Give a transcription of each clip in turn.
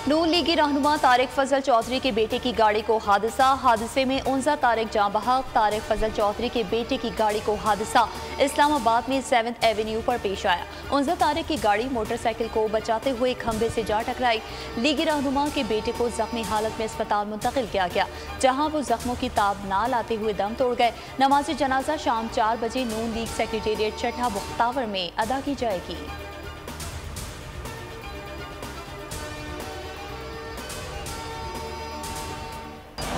नून लीगी रहनुमा तारिक फजल चौधरी के बेटे की गाड़ी को हादसे में 19 तारिक जाँ बहक। तारिक फजल चौधरी के बेटे की गाड़ी को हादसा इस्लामाबाद में 7th एवेन्यू पर पेश आया। 19 तारिक की गाड़ी मोटरसाइकिल को बचाते हुए खंबे से जा टकराई। लीगी रहनुमा के बेटे को जख्मी हालत में अस्पताल मुंतकिल किया गया, जहां वो जख्मों की ताब ना लाते हुए दम तोड़ गए। नमाज जनाजा शाम 4 बजे नून लीग सेक्रेटेरिएट छठा मुख्तावर में अदा की जाएगी।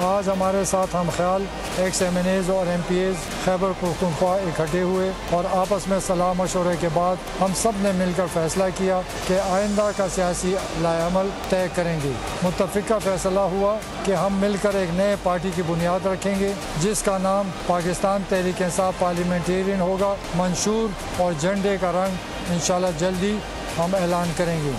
आज हमारे साथ हम ख्याल एक्स MNAs और MPAs खैबर पख्तूनख्वा इकट्ठे हुए और आपस में सलाह मशवरे के बाद हम सब ने मिलकर फैसला किया कि आइंदा का सियासी लाएअमल तय करेंगे। मुत्तफ़िका फैसला हुआ कि हम मिलकर एक नए पार्टी की बुनियाद रखेंगे, जिसका नाम पाकिस्तान तहरीक इंसाफ पार्लियामेंटेरियन होगा। मंशूर और झंडे का रंग इंशाल्लाह जल्दी हम ऐलान करेंगे।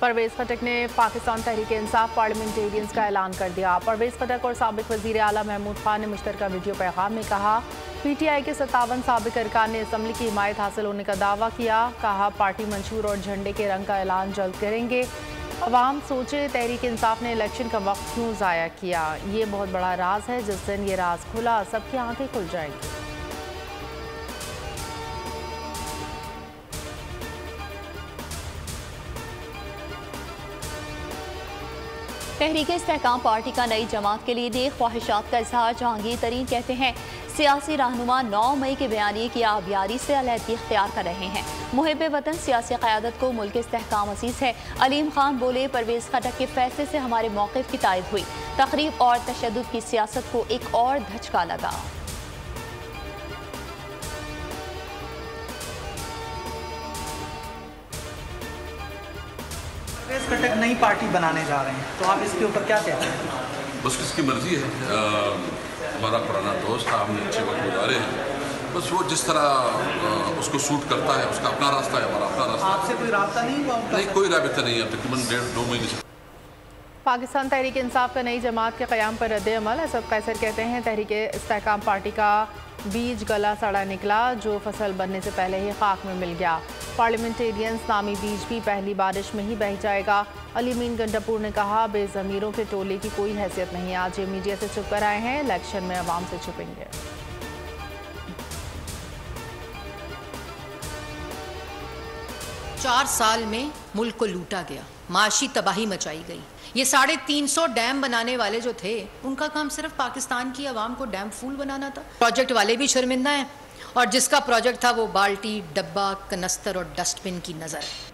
परवेज़ खटक ने पाकिस्तान तहरीक इंसाफ पार्लियामेंटेरियंस का ऐलान कर दिया। परवेज़ खटक और साबिक वज़ीर आला महमूद खान ने मुश्तरका वीडियो पैगाम में कहा, PTI के 57 साबिक अरकान ने असम्बली की हिमायत हासिल होने का दावा किया। कहा, पार्टी मंशूर और झंडे के रंग का ऐलान जल्द करेंगे। अवाम सोचे तहरीक इंसाफ ने इलेक्शन का वक्त क्यों ज़ाया किया। ये बहुत बड़ा राज है, जिस दिन ये राज खुला सबकी आंखें खुल जाएंगी। तहरीक इस्तेहकाम पार्टी का नई जमात के लिए नेक ख्वाहिशात का इजहार जहांगीर तरीन कहते हैं। सियासी रहनुमा 9 मई के बयानिए की आबियारी से अलहदगी इख्तियार कर रहे हैं। मुहिब वतन सियासी क़यादत को मुल्क इस्तेहकाम अजीज़ है। अलीम खान बोले, परवेज़ खटक के फैसले से हमारे मौक़िफ़ की तायद हुई। तक़रीब और तशद्दुद की सियासत को एक और धचका लगा। परवेज़ खटक नई पार्टी बनाने जा रहे हैं, तो आप इसके ऊपर क्या कहते हैं? बस किसकी मर्जी है। हमारा पुराना दोस्त था, हमने अच्छे वक्त गुजारे हैं। बस वो जिस तरह उसको सूट करता है, उसका अपना रास्ता है, हमारा अपना रास्ता। आपसे कोई रास्ता नहीं हुआ? नहीं, कोई राबिता नहीं है। तकरीबन 1.5-2 महीने से पाकिस्तान तहरीक इंसाफ का नई जमात के क़याम पर रद्द-ए-अमल। असद कैसर कहते हैं, तहरीक इस्तेहकाम पार्टी का बीज गला सड़ा निकला, जो फसल बनने से पहले ही खाक में मिल गया। पार्लियामेंटेरियंस नामी बीज भी पहली बारिश में ही बह जाएगा। अली मीन गंडापुर ने कहा, बेज़मीरों के टोले की कोई हैसियत नहीं। आज ये मीडिया से छुप कर आए हैं, इलेक्शन में अवाम से छुपेंगे। 4 साल में मुल्क को लूटा गया, माशी तबाही मचाई गई। ये 350 डैम बनाने वाले जो थे, उनका काम सिर्फ पाकिस्तान की आवाम को डैम फूल बनाना था। प्रोजेक्ट वाले भी शर्मिंदा हैं, और जिसका प्रोजेक्ट था वो बाल्टी, डब्बा, कनस्तर और डस्टबिन की नजर है।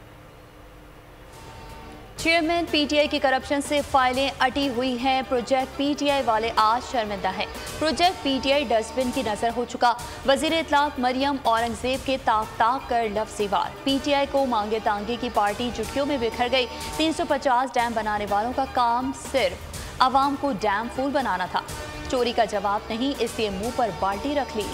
चेयरमैन PTI की करप्शन से फाइलें अटी हुई हैं। प्रोजेक्ट PTI वाले आज शर्मिंदा है। प्रोजेक्ट PTI डस्टबिन की नजर हो चुका। वजीर इत्तलात मरियम औरंगजेब के ताक ताक कर लफ्ज़ी वार। PTI को मांगे तांगे की पार्टी चुटकियों में बिखर गई। 350 डैम बनाने वालों का काम सिर्फ आवाम को डैम फूल बनाना था। चोरी का जवाब नहीं, इसलिए मुंह पर बाल्टी रख ली।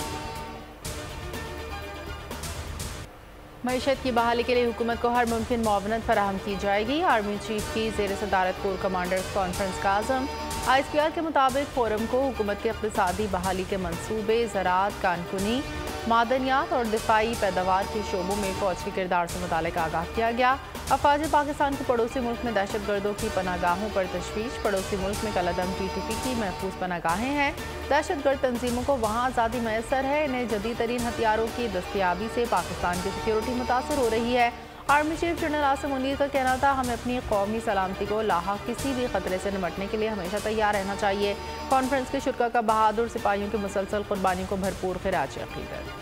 मईशत की बहाली के लिए हुकूमत को हर मुमकिन मुआवनत फराहम की जाएगी। आर्मी चीफ की ज़ेर सदारत कोर कमांडर्स कॉन्फ्रेंस का आज़म। ISPR के मुताबिक फोरम को हुकूमत के इक़्तिसादी बहाली के मनसूबे, ज़राअत, कानकुनी, मादनियात और दिफाई पैदावार के शोबों में फ़ौज के किरदार से मुतालिक आगाह किया गया। अफ़वाज पाकिस्तान को पड़ोसी मुल्क में दहशत गर्दों की पनागाहों पर तशवीश। पड़ोसी मुल्क में कलअदम TTP की महफूज पनागाहें हैं। दहशत गर्द तंजीमों को वहाँ आज़ादी मैसर है। इन्हें जदीद तरीन हथियारों की दस्तियाबी से पाकिस्तान की सिक्योरिटी मुतासर हो रही है। Army chief general Asim Munir का कहना था, हमें अपनी कौमी सलामती को लाहक किसी भी खतरे से निपटने के लिए हमेशा तैयार रहना चाहिए। कॉन्फ्रेंस के शुरा का बहादुर सिपाहियों की मुसलसल कुर्बानी को भरपूर खिराज अक़ीदत।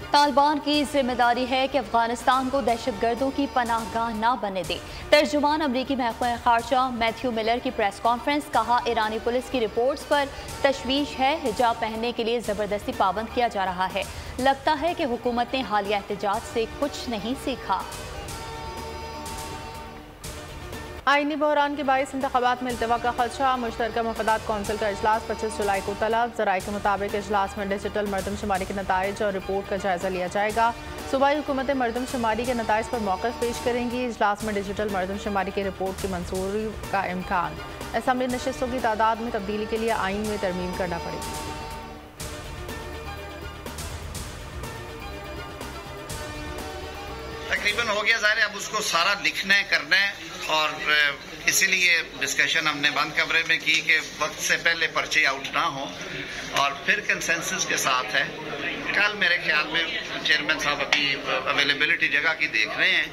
तालिबान की जिम्मेदारी है कि अफगानिस्तान को दहशतगर्दों की पनाहगाह ना बनने दे। तर्जुमान अमरीकी महकमा खारजा मैथ्यू मिलर की प्रेस कॉन्फ्रेंस। कहा, ईरानी पुलिस की रिपोर्ट्स पर तशवीश है। हिजाब पहनने के लिए ज़बरदस्ती पाबंद किया जा रहा है। लगता है कि हुकूमत ने हालिया एहतजाज से कुछ नहीं सीखा। आईनी बहरान के बाइस इंतखाबात में इल्तवा का खदशा। मुश्तरका मफादात कौंसिल का इजलास 25 जुलाई को तलब। ज़राए के मुताबिक इजलास में डिजिटल मरदमशुमारी के नताइज और रिपोर्ट का जायजा लिया जाएगा। सूबाई हुकूमतें मरदमशुमारी के नताइज पर मौक़िफ़ पेश करेंगी। इजलास में डिजिटल मरदमशुमारी की रिपोर्ट की मंजूरी का इम्कान। असम्बली नशिस्तों की तादाद में तब्दीली के लिए आइन में तरमीम करना पड़ेगी। तकरीबन हो गया ज़ाहिर है, अब उसको सारा लिखना है, करना है, और इसीलिए डिस्कशन हमने बंद कमरे में की कि वक्त से पहले पर्चे आउट ना हो और फिर कंसेंसस के साथ है। कल मेरे ख्याल में चेयरमैन साहब अभी अवेलेबिलिटी जगह की देख रहे हैं,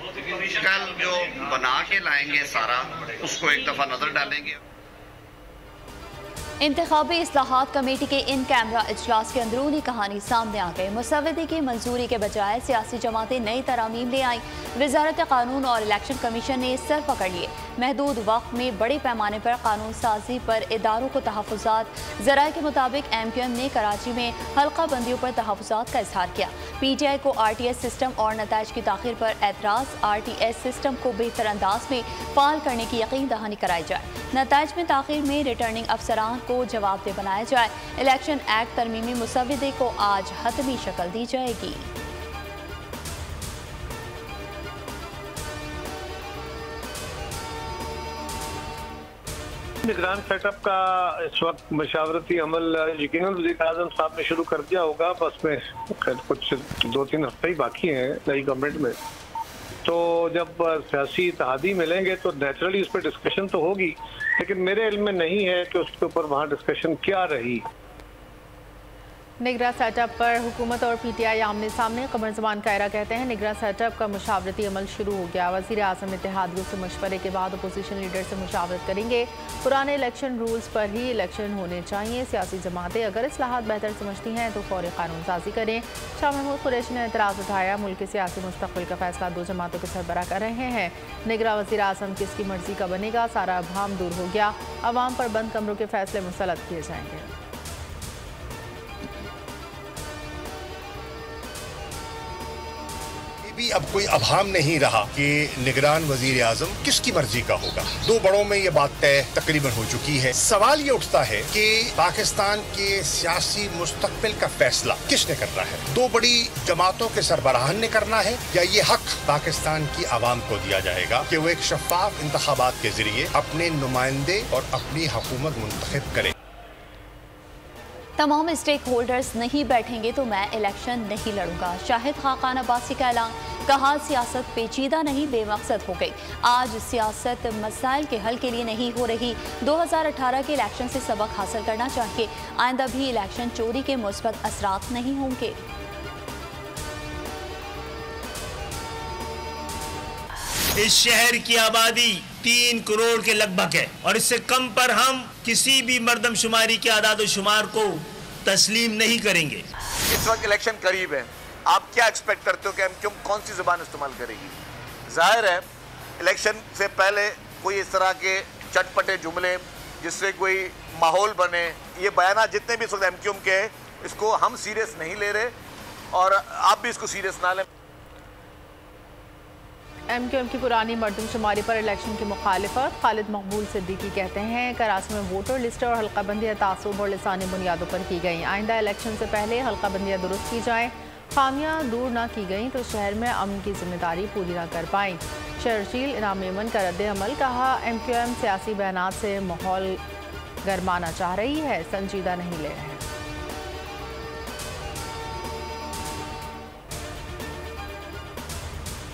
कल जो बना के लाएंगे सारा उसको एक दफ़ा नज़र डालेंगे। इंतखाबी इस्लाहात कमेटी के इन कैमरा इजलास की अंदरूनी कहानी सामने आ गई। मुसव्वदे की मंजूरी के बजाय सियासी जमातें नई तरामीम ले आईं। वजारत कानून और इलेक्शन कमीशन ने सर पकड़ लिए। महदूद वक्त में बड़े पैमाने पर कानून साजी पर इदारों को तहफ़्फ़ुज़ात। ज़राए के मुताबिक MQM ने कराची में हल्का बंदियों पर तहफ़्फ़ुज़ात का इजहार किया। PTI को RTS सिस्टम और नताइज की ताख़ीर पर एतराज़। RTS सिस्टम को बेहतर अंदाज में फ़ाल करने की यकीन दहानी कराई जाए। नताइज में ताख़ीर में रिटर्निंग अफसरान को जवाबदेह बनाया जाए। इलेक्शन एक्ट तरमीमी मुसव्वदे को आज हतमी शक्ल दी जाएगी। निगरान सेटअप का इस वक्त मशावरती अमल यकीनन वज़ीर-ए-आज़म साहब ने शुरू कर दिया होगा। बस में कुछ 2-3 हफ्ते ही बाकी हैं नई गवर्नमेंट में, तो जब सियासी इत्तेहादी मिलेंगे तो नेचुरली उस पर डिस्कशन तो होगी, लेकिन मेरे इल्म में नहीं है कि उसके ऊपर वहाँ डिस्कशन क्या रही। निगरान सेटअप पर हुकूमत और PTI आमने सामने। कमर ज़मान कायरा कहते हैं निगरान सेटअप का मुशावरती अमल शुरू हो गया। वज़ीर-ए-आज़म इत्तेहादियों से मशवरे के बाद अपोजिशन लीडर से मुशावरत करेंगे। पुराने इलेक्शन रूल्स पर ही इलेक्शन होने चाहिए। सियासी जमातें अगर इस्लाहात बेहतर समझती हैं तो फौरी कानून साजी करें। शाह महमूद कुरैशी ने एतराज़ उठाया। मुल्क के सियासी मुस्तक़बिल का फैसला 2 जमातों के सरबराह कर रहे हैं। निगरान वज़ीर-ए-आज़म किसकी मर्जी का बनेगा, सारा अबहम दूर हो गया। अवाम पर बंद कमरों के फैसले मुसल्लत किए जाएंगे। भी अब कोई अभाम नहीं रहा कि निगरान वजीर आजम किसकी मर्जी का होगा। 2 बड़ों में ये बात तय तकरीबन हो चुकी है। सवाल ये उठता है कि पाकिस्तान के सियासी मुस्तकबिल का फैसला किसने करना है? 2 बड़ी जमातों के सरबराहान ने करना है या ये हक पाकिस्तान की आवाम को दिया जाएगा कि वो एक शफाफ इंतखाबात के जरिए अपने नुमाइंदे और अपनी हुकूमत मुंतखब करें। तमाम स्टेक होल्डर्स नहीं बैठेंगे तो मैं इलेक्शन नहीं लड़ूंगा। शाहिद खाकान अब्बासी का ऐलान। कहा सियासत पेचीदा नहीं बेमकसद हो गई। आज सियासत मसाइल के हल के लिए नहीं हो रही। 2018 के इलेक्शन से सबक हासिल करना चाहिए। आइंदा भी इलेक्शन चोरी के मुस्बत असरात नहीं होंगे। इस शहर की आबादी 3 करोड़ के लगभग है और इससे कम पर हम किसी भी मर्दमशुमारी के आदाद शुमार को तस्लीम नहीं करेंगे। इस वक्त इलेक्शन करीब है, आप क्या एक्सपेक्ट करते हो कि MQM कौन सी जुबान इस्तेमाल करेगी? जाहिर है इलेक्शन से पहले कोई इस तरह के चटपटे जुमले जिससे कोई माहौल बने, ये बयान जितने भी इस वक्त MQM के हैं, इसको हम सीरियस नहीं ले रहे और आप भी इसको सीरियस ना लें। MQM की पुरानी मर्दमशुमारी पर इलेक्शन की मुखालिफत। खालिद मकबूल सिद्दीकी कहते हैं कराची में वोटर लिस्ट और हल्का बंदियाँ तासुब और लिसानी बुनियादों पर की गई। आइंदा इलेक्शन से पहले हल्का बंदियाँ दुरुस्त की जाएँ। खामियाँ दूर ना की गई तो शहर में अमन की जिम्मेदारी पूरी ना कर पाई। शहरशील इनाम मेमन का रद्द अमल। कहा MQM सियासी बयानात से माहौल गरमाना चाह रही है, संजीदा नहीं ले रहे हैं।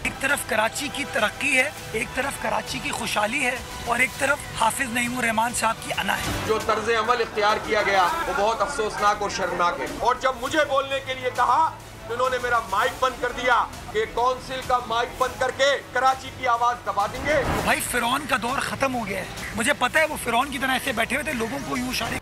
एक तरफ कराची की तरक्की है, एक तरफ कराची की खुशहाली है और एक तरफ हाफिज नईमुर रहमान साहब की अना है। जो तर्ज अमल इख्तियार किया गया वो बहुत अफसोसनाक और शर्मनाक है। और जब मुझे बोलने के लिए कहा तो इन्होंने मेरा माइक बंद कर दिया कि काउंसिल का माइक बंद करके कराची की आवाज दबा देंगे। भाई फिरौन का दौर खत्म हो गया है। मुझे पता है वो फिरौन की तरह ऐसे बैठे हुए थे, लोगों को यूं इशारे।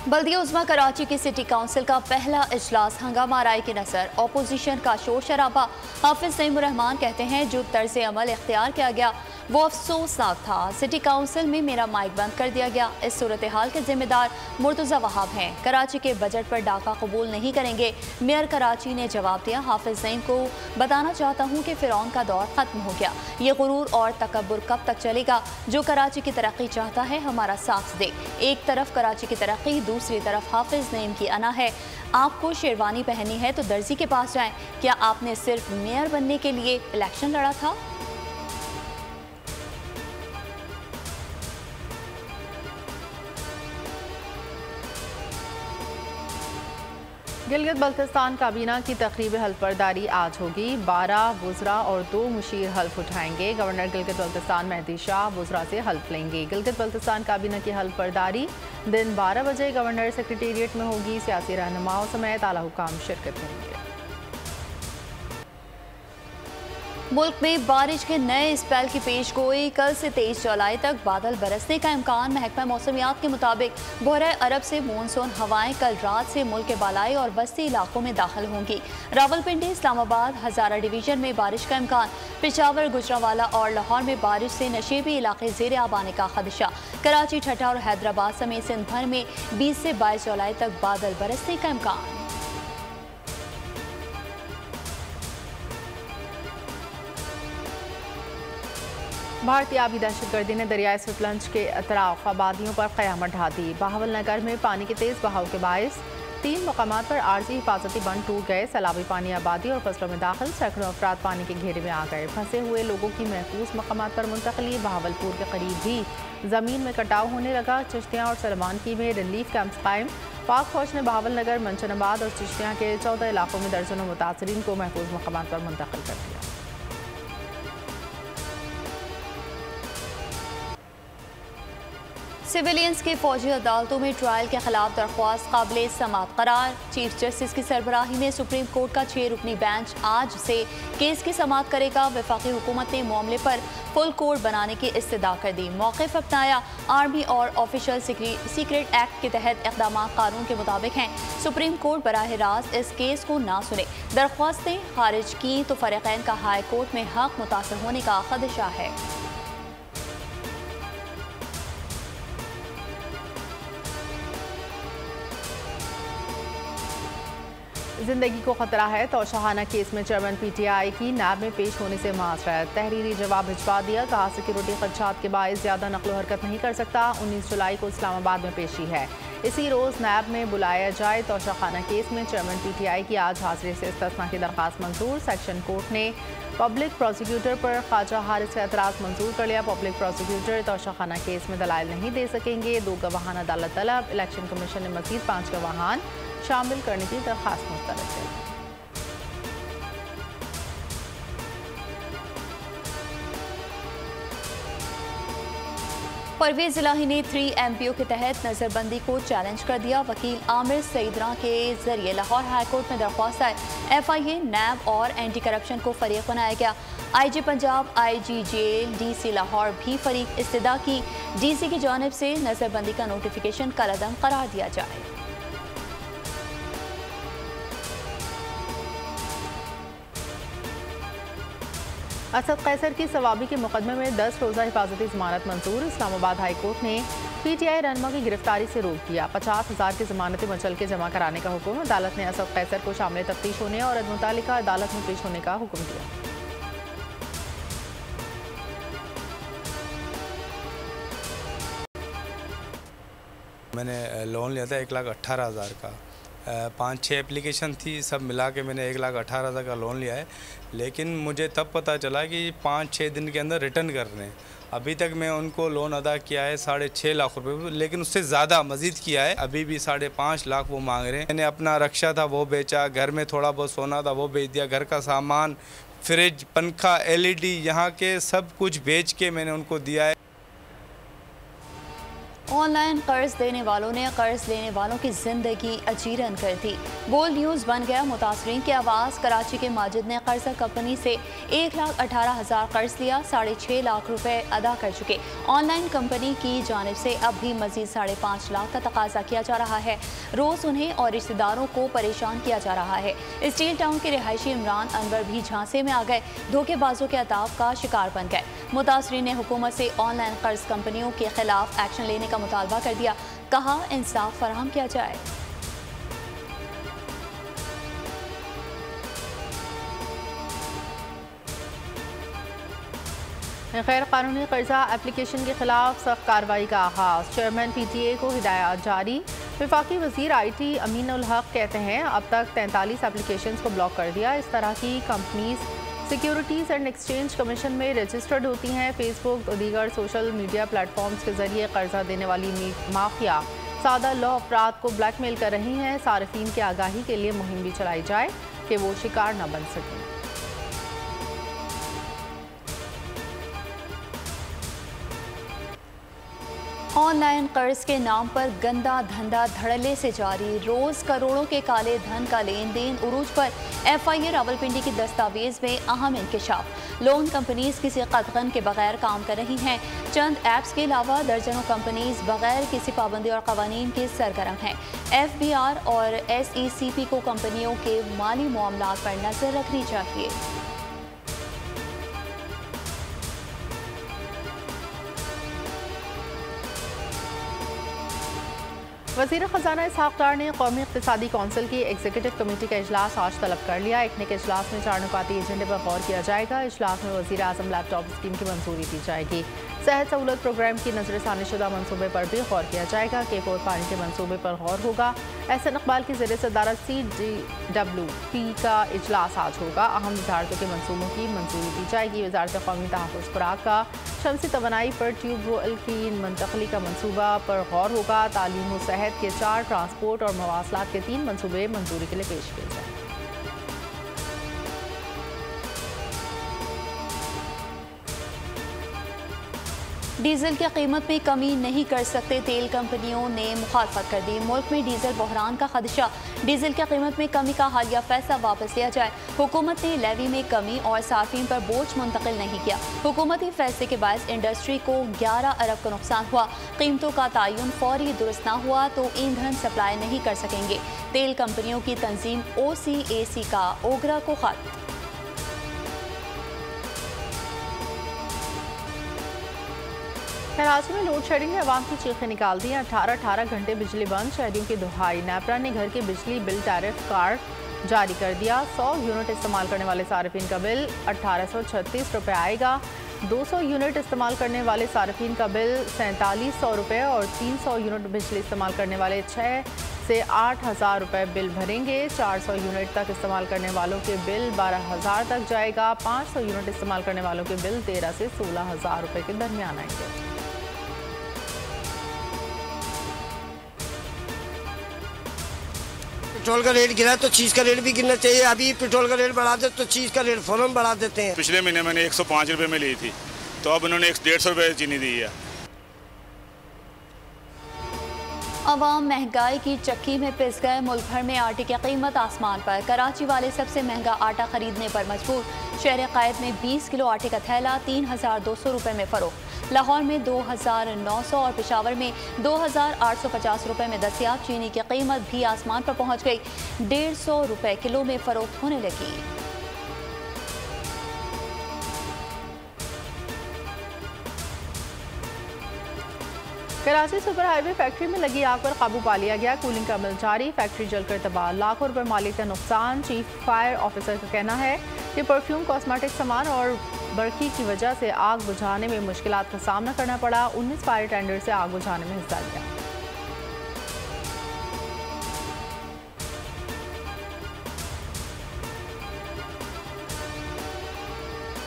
बल्दिया उज़्मा कराची की सिटी काउंसिल का पहला इजलास हंगामा राय की नज़र। अपोजिशन का शोर शराबा। हाफिज नईमुर रहमान कहते हैं जो तर्ज अमल इख्तियार किया गया वो अफसोसनाक था। सिटी काउंसिल में मेरा माइक बंद कर दिया गया। इस सूरत हाल के जिम्मेदार मुर्तज़ा वहाब हैं। कराची के बजट पर डाका कबूल नहीं करेंगे। मेयर कराची ने जवाब दिया हाफिज नईम को बताना चाहता हूँ कि फिरौन का दौर ख़त्म हो गया। ये गुरूर और तकब्बुर कब तक चलेगा? जो कराची की तरक्की चाहता है हमारा साथ दे। एक तरफ कराची की तरक्की, दूसरी तरफ हाफिज नईम की अना है। आपको शेरवानी पहननी है तो दर्जी के पास जाएं। क्या आपने सिर्फ मेयर बनने के लिए इलेक्शन लड़ा था? गिलगित बल्तिस्तान काबीना की तकरीब हल्फबरदारी आज होगी। 12 वुज़रा और 2 मुशीर हल्फ उठाएंगे। गवर्नर गिलगित बल्तिस्तान मेहदी शाह वुज़रा से हल्फ लेंगे। गिलगित बल्तिस्तान काबीना की हल्फबरदारी दिन 12 बजे गवर्नर सेक्रेटेरिएट में होगी। सियासी रहनुमाओं समेत आला हुकाम शिरकत करेंगे। मुल्क में बारिश के नए स्पेल की पेश गोई। कल से 23 जुलाई तक बादल बरसने का इम्कान। महकमा मौसमियात के मुताबिक बहरे अरब से मानसून हवाएं कल रात से मुल्क के बालाई और वस्ती इलाकों में दाखिल होंगी। रावलपिंडी, इस्लामाबाद, हजारा डिवीजन में बारिश का इम्कान। पेशावर, गुजरांवाला और लाहौर में बारिश से नशेबी इलाके ज़ेर आब आने का खदशा। कराची, ठट्टा और हैदराबाद समेत सिंध भर में 20 से 22 जुलाई तक बादल बरसने का इम्कान। भारतीय आबी दहशतगर्दी ने दरियाए सतलज के अतराफ आबादियों पर क़यामत ढा दी। बहावल नगर में पानी के तेज़ बहाव के बायस 3 मकामात पर आर्जी हिफाजती बंद टूट गए। सैलाबी पानी आबादी और फसलों में दाखिल। सैकड़ों अफराद पानी के घेरे में आ गए। फंसे हुए लोगों की महफूज मकामात पर मुंतकली। बहावलपुर के करीब भी ज़मीन में कटाव होने लगा। चिश्तियाँ और सलमानकी में रिलीफ कैंप्स कायम। पाक फौज ने बहावल नगर, मंचनाबाद और चिश्तियाँ के 14 इलाकों में दर्जनों मुतासरीन को महफूज मकामात पर मुंतकिल कर दिया। सिविलियंस के फौजी अदालतों में ट्रायल के खिलाफ दरख्वास्त काबिल समाअत करार। चीफ जस्टिस की सरबराही में सुप्रीम कोर्ट का 6 रुकनी बेंच आज से केस की समाअत करेगा। वफाकी हुकूमत ने मामले पर फुल कोर्ट बनाने की इस्तदा कर दी। मौक़िफ़ अपनाया। आर्मी और ऑफिशियल सीक्रेट एक्ट के तहत इक़दाम कानून के मुताबिक हैं। सुप्रीम कोर्ट बराह रास्त इस केस को ना सुने। दरख्वास्तें खारिज की तो फ़रीक़ैन का हाई कोर्ट में हक़ मुतासर होने का खदशा है। जिंदगी को खतरा है। तोशाहाना केस में चेयरमैन PTI की नैब में पेश होने से माजरत। तहरीरी जवाब भिजवा दिया। कहा सिक्योरिटी खदशात के बायस ज़्यादा नकलो हरकत नहीं कर सकता। 19 जुलाई को इस्लामाबाद में पेशी है। इसी रोज़ नैब में बुलाया जाए। तोशाखाना केस में चेयरमैन PTI की आज हाजिरी से इस्तिस्ना की दरख्वास्त मंजूर। सेक्शन कोर्ट ने पब्लिक प्रोसिक्यूटर पर ख्वाजा हारिस का एतराज़ मंजूर कर लिया। पब्लिक प्रोसिक्यूटर तोशाखाना केस में दलाइल नहीं दे सकेंगे। 2 गवाहान अदालत तलब। इलेक्शन कमीशन ने मज़ीद 5 गवाहान शामिल करने की दरख्वास्त मुस्तरद की। परवेज़ इलाही ने 3 MPO के तहत नज़रबंदी को चैलेंज कर दिया। वकील आमिर सईदरा के जरिए लाहौर हाईकोर्ट में दरख्वास्त आए। FIA, नैब और एंटी करप्शन को फरीक बनाया गया। IG पंजाब, IG जेल, DC लाहौर भी फरीक। इस्तदा की DC की जानिब से नज़रबंदी का नोटिफिकेशन कलअदम करार दिया जाए। असद कैसर की सवाबी के मुकदमे में 10 रोज़ा हिफाजती ज़मानत मंजूर। इस्लामाबाद हाई कोर्ट ने PTI रहनुमा की गिरफ्तारी से रोक दिया। 50,000 की ज़मानतें मचल के जमा कराने का हुक्म। अदालत ने असद कैसर को शामिल तफ्तीश होने और मुतालिका अदालत में पेश होने का हुक्म दिया। मैंने लोन लिया था 1,18,000 का। 5-6 एप्लीकेशन थी, सब मिला के मैंने 1,18,000 का लोन लिया है। लेकिन मुझे तब पता चला कि 5-6 दिन के अंदर रिटर्न करने हैं। अभी तक मैं उनको लोन अदा किया है 6.5 लाख रुपए, लेकिन उससे ज़्यादा मज़ीद किया है। अभी भी 5.5 लाख वो मांग रहे हैं। मैंने अपना रक्षा था वो बेचा, घर में थोड़ा बहुत सोना था वो बेच दिया, घर का सामान, फ्रिज, पंखा, LED, यहाँ के सब कुछ बेच के मैंने उनको दिया है। ऑनलाइन कर्ज देने वालों ने कर्ज लेने वालों की जिंदगी अजीरन कर दी। बोल्ड न्यूज़ बन गया मुतासरीन की आवाज़। कराची के माजिद ने कर्जा कंपनी से 1,18,000 कर्ज लिया। 6.5 लाख रुपए अदा कर चुके। ऑनलाइन कंपनी की जानिब से अब भी मजीद 5.5 लाख का तकाजा किया जा रहा है। रोज़ उन्हें और रिश्तेदारों को परेशान किया जा रहा है। स्टील टाउन के रिहायशी इमरान अनवर भी झांसे में आ गए। धोखेबाजों के अताव का शिकार बन गए। मुतासरीन ने हुकूमत से ऑनलाइन कर्ज कंपनियों के खिलाफ एक्शन लेने का मुतालबा कर दिया। कहा इंसाफ फराहम किया जाए। गैर कानूनी कर्जा एप्लीकेशन के खिलाफ सख्त कार्रवाई का आगाज। चेयरमैन PTA को हिदायत जारी। वफाकी वज़ीर IT अमीनुल हक कहते हैं अब तक 43 एप्लीकेशन को ब्लॉक कर दिया। इस तरह की companies securities and exchange commission में रजिस्टर्ड होती हैं। फेसबुक और दीगर सोशल मीडिया प्लेटफॉर्म्स के जरिए कर्जा देने वाली माफिया सादा लॉ अफराद को ब्लैकमेल कर रही हैं। सार्फिन की आगाही के लिए मुहिम भी चलाई जाए कि वो शिकार न बन सकें। ऑनलाइन कर्ज के नाम पर गंदा धंधा धड़ल्ले से जारी। रोज करोड़ों के काले धन का लेन देन। उरूज पर FIA रावलपिंडी की दस्तावेज में अहम इंकशाफ। लोन कंपनीज किसी कदगन के बगैर काम कर रही हैं। चंद ऐप्स के अलावा दर्जनों कंपनीज बगैर किसी पाबंदी और कवानीन के सरगर्म हैं। FBR और SECP को कंपनियों के माली मामलात पर नजर रखनी चाहिए। वज़ीर ख़ज़ाना इसहाक़ डार ने कौमी इक़्तिसादी कौंसिल की एग्जीक्यूटिव कमेटी का इजलास आज तलब कर लिया। इकने इजलास में 4 नुकाती एजेंडे पर गौर किया जाएगा। इजलास में वज़ीर आज़म लैपटॉप स्कीम की मंजूरी दी जाएगी। सेहत सहूलत प्रोग्राम की नजरसानी शुदा मनसूबे पर भी गौर किया जाएगा। केप और पानी के मनसूबे पर गौर होगा। एहसन इकबाल की ज़ेर सदारत CDWP का इजलास आज होगा। अहम वजारतों के मनसूबों की मंजूरी दी जाएगी। वजारत कौमी तहफ़्फ़ुज़ खुराक का शमसी तवानाई पर ट्यूबवेल की मुंतकली का मनसूबा पर गौर होगा। तालीम और सेहत के 4, ट्रांसपोर्ट और मवासलात के 3 मनसूबे मंजूरी के लिए पेश किए जाएंगे। डीजल की कीमत में कमी नहीं कर सकते, तेल कंपनियों ने मुखालफत कर दी। मुल्क में डीजल बहरान का खदशा। डीजल की कीमत में कमी का हालिया फैसला वापस लिया जाए। हुकूमत ने लेवी में कमी और सार्फिन पर बोझ मुंतकिल नहीं किया। हुकूमती फैसले के बायस इंडस्ट्री को 11 अरब का नुकसान हुआ। कीमतों का तयन फौरी दुरुस्त न हुआ तो ईंधन सप्लाई नहीं कर सकेंगे। तेल कंपनियों की तंजीम OCAC का ओगरा को खत। कराची में लोड शेडिंग ने अवाम की चीखें निकाल दी। 18 घंटे बिजली बंद, शहरियों की दुहाई। नेपरा ने घर के बिजली बिल टैरिफ कार्ड जारी कर दिया। 100 यूनिट इस्तेमाल करने वाले सार्फिन का बिल 1836 रुपये आएगा। 200 यूनिट इस्तेमाल करने वाले सार्फिन का बिल 4700 रुपये और 300 यूनिट बिजली इस्तेमाल करने वाले 6 से 8,000 रुपये बिल भरेंगे। 400 यूनिट तक इस्तेमाल करने वालों के बिल 12,000 तक जाएगा। 500 यूनिट इस्तेमाल करने वालों के बिल 13 से 16,000 रुपये के दरमियान आएंगे। पेट्रोल का रेट गिरा तो चीज़ का रेट भी गिरना चाहिए। अभी पेट्रोल का रेट बढ़ा दे तो चीज़ का रेट फौरन बढ़ा देते हैं। पिछले महीने मैंने 105 रुपये में ली थी, तो अब उन्होंने 150 रुपये चीनी दी है। अवाम महंगाई की चक्की में पिस गए। मुल्क भर में आटे की कीमत आसमान पर। कराची वाले सबसे महंगा आटा खरीदने पर मजबूर। शहर कायद में 20 किलो आटे का थैला 3,200 रुपये में फरोख्त। लाहौर में 2,900 और पेशावर में 2,850 रुपये में दस्तियाब। चीनी की कीमत भी आसमान पर पहुंच गई। 150 रुपये किलो में फरोख्त होने लगी। कराची सुपर हाईवे फैक्ट्री में लगी आग पर काबू पा लिया गया। कूलिंग का अमल जारी। फैक्ट्री जलकर तबाह। लाखों रुपए मालिक का नुकसान। चीफ फायर ऑफिसर का कहना है कि परफ्यूम, कॉस्मेटिक सामान और बर्फी की वजह से आग बुझाने में मुश्किलात का सामना करना पड़ा। 19 फायर टेंडर से आग बुझाने में हिस्सा लिया।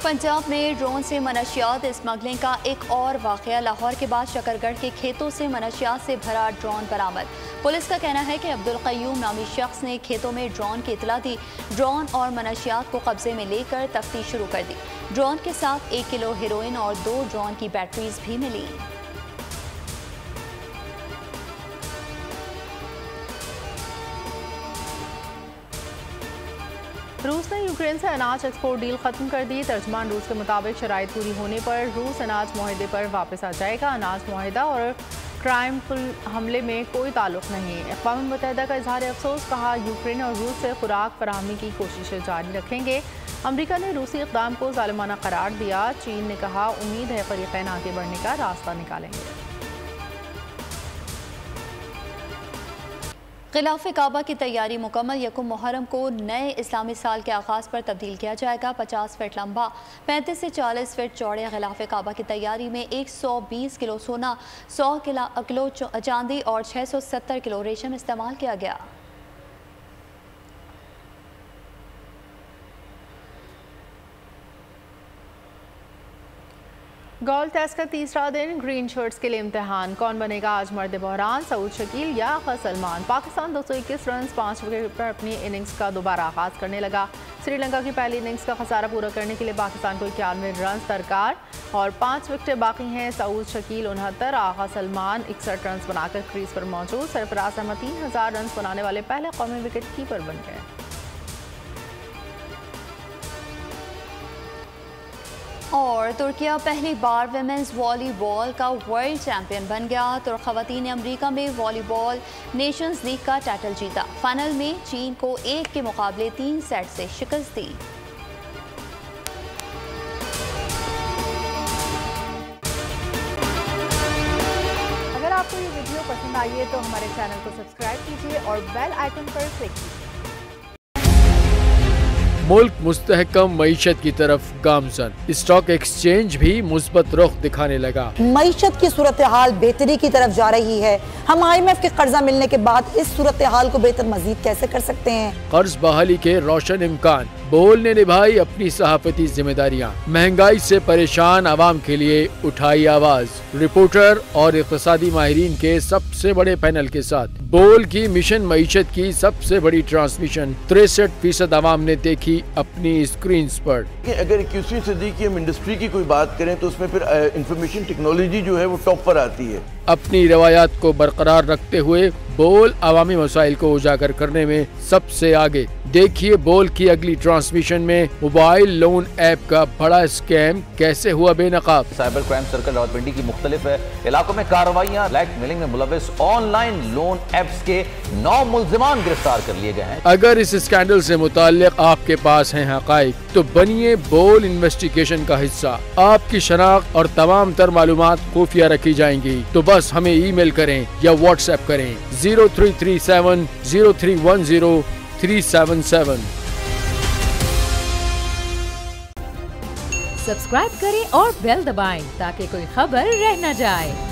पंजाब में ड्रोन से मनशियात स्मगलिंग का एक और वाक़या। लाहौर के बाद शकरगढ़ के खेतों से मनशियात से भरा ड्रोन बरामद। पुलिस का कहना है कि अब्दुल क़य्यूम नामी शख्स ने खेतों में ड्रोन की इतला दी। ड्रोन और मनशियात को कब्जे में लेकर तफ्तीश शुरू कर दी। ड्रोन के साथ 1 किलो हेरोइन और 2 ड्रोन की बैटरीज भी मिली। रूस ने यूक्रेन से अनाज एक्सपोर्ट डील खत्म कर दी। तर्जमान रूस के मुताबिक शराइत पूरी होने पर रूस अनाज मुआहदे पर वापस आ जाएगा। अनाज मुआहदा और क्राइम हमले में कोई ताल्लुक नहीं। अक़वाम मुत्तहिदा का इजहार अफसोस। कहा यूक्रेन और रूस से खुराक फराहमी की कोशिशें जारी रखेंगे। अमरीका ने रूसी इक़दाम को ज़ालिमाना करार दिया। चीन ने कहा उम्मीद है फ़रीक़ैन आगे बढ़ने का रास्ता निकालेंगे। ख़िलाफ़े काबा की तैयारी मुकम्मल। यकुम मुहर्रम को नए इस्लामी साल के आगाज़ पर तब्दील किया जाएगा। 50 फीट लंबा, 35 से 40 फीट चौड़े ख़िलाफ़े काबा की तैयारी में 120 किलो सोना, 100 किलो चांदी और 670 किलो रेशम इस्तेमाल किया गया। गोल्फ टेस्ट का तीसरा दिन, ग्रीन शर्ट्स के लिए इम्तिहान। कौन बनेगा आज मर्द बहरान, सऊद शकील या आगा सलमान। पाकिस्तान 221 रन 5 विकेट पर अपनी इनिंग्स का दोबारा आगाज करने लगा। श्रीलंका की पहली इनिंग्स का खसारा पूरा करने के लिए पाकिस्तान को 91 रन दरकार और 5 विकेटें बाकी हैं। सऊद शकील 69, आगा सलमान 61 रन बनाकर क्रीज पर मौजूद। सरफराज अहमद 3000 रन बनाने वाले पहले कौमी विकेट कीपर बन गए। और तुर्किया पहली बार विमेंस वॉलीबॉल का वर्ल्ड चैंपियन बन गया। तो खवातीन ने अमेरिका में वॉलीबॉल नेशंस लीग का टाइटल जीता। फाइनल में चीन को 1 के मुकाबले 3 सेट से शिकस्त दी। अगर आपको ये वीडियो पसंद आई है तो हमारे चैनल को सब्सक्राइब कीजिए और बेल आइकन पर क्लिक कीजिए। मुल्क मुस्तहकम मईशत की तरफ गामजन, स्टॉक एक्सचेंज भी मुस्बत रुख दिखाने लगा। मईशत की सूरत हाल बेहतरी की तरफ जा रही है। हम IMF के कर्जा मिलने के बाद इस सूरत हाल को बेहतर मजीद कैसे कर सकते हैं। कर्ज बहाली के रोशन इम्कान, बोल ने निभाई अपनी सहाफती जिम्मेदारियाँ। महंगाई से परेशान आवाम के लिए उठाई आवाज। रिपोर्टर और इक़्तिसादी माहिरीन के सबसे बड़े पैनल के साथ बोल की मिशन मईशत की सबसे बड़ी ट्रांसमिशन 63% आवाम ने देखी अपनी स्क्रीन पर। अगर 21वीं सदी की हम इंडस्ट्री की कोई बात करें तो उसमें फिर इंफॉर्मेशन टेक्नोलॉजी जो है वो टॉप पर आती है। अपनी रवायात को बरकरार रखते हुए बोल अवामी मसाइल को उजागर करने में सबसे आगे। देखिए बोल की अगली ट्रांसमिशन में मोबाइल लोन ऐप का बड़ा स्कैम कैसे हुआ बेनकाब। साइबर क्राइम सर्कल रावलपिंडी की मुख्तलिफ इलाकों में कार्रवाइयाँ। ब्लैकमेलिंग में मुलविस ऑनलाइन लोन ऐप्स के 9 मुल्जिमान गिरफ्तार कर लिए गए हैं। अगर इस स्कैंडल से मुताल्लिक आपके पास हैं हकाइक तो बनिए बोल इन्वेस्टिगेशन का हिस्सा। आपकी शनाख्त और तमाम तर मालूमात खुफिया रखी जाएंगी। तो बस हमें ईमेल करें या व्हाट्सएप करें 0337 0310 377। सब्सक्राइब करें और बेल दबाएं ताकि कोई खबर रह न जाए।